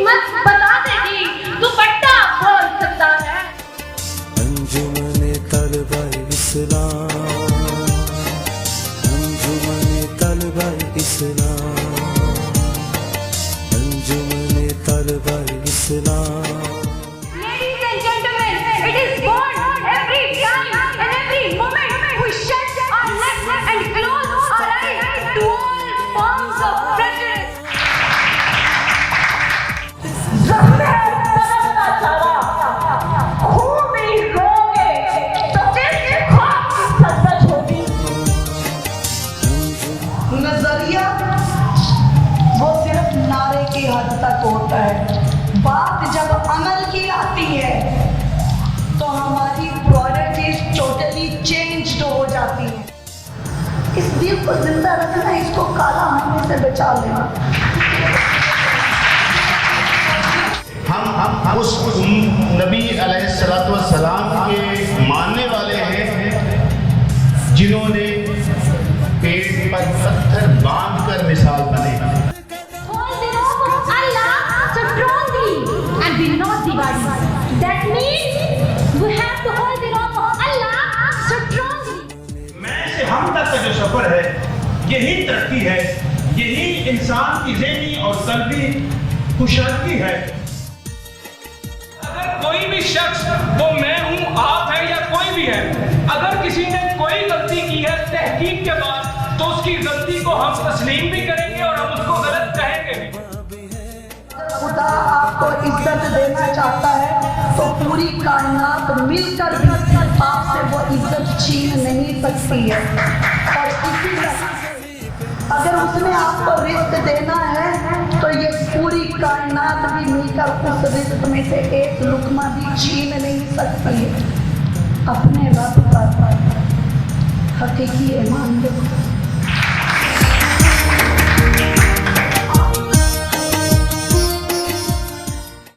हिकमत बता देगी, दुपट्टा खोल सकता है। अंजुमने तलबा इस्लाम, अंजुमने तलबा इस्लाम, अंजुमने तलबा इस्लाम। Ladies and gentlemen, it is born every time and every moment we shut our lips and close our eyes to all forms of prejudice. नजरिया वो सिर्फ नारे की हद तक होता है, बात जब अमल की आती है तो हमारी प्रायोरिटीज टोटली चेंज हो जाती हैं। इस दिल को जिंदा रखना, इसको काला होने से बचा लेना। हम उस नबी अलैहिस्सलातु वस्सलाम के मानने वाले हैं जिन्होंने पेट पर पत्थर बांध कर मिसाल बने। Hold the rope of Allah strongly and be not divided. That means we have to hold the rope of Allah strongly. मैं से हम तक का जो सफर है, यही तरक्की है, यही इंसान की ज़हनी और कल्बी खुशहाली है। अगर कोई भी शख्स, वो मैं हूँ, आप है या कोई भी है, अगर किसी ने कोई गलती की है तहकीक के बाद, तो उसकी गलती को हम तस्लीम भी करेंगे और हम उसको गलत कहेंगे भी। खुदा आपको इज्जत देना चाहता है तो पूरी कायनात मिलकर भी आपसे वो इज्जत छीन नहीं सकती है। और इसी तरह अगर उसने आपको रिस्क देना है तो ये पूरी कायनात भी मिलकर उस रिस्क में से एक लुकमा भी छीन नहीं सकती है। अपने रब पर हकीकी ईमान रखो।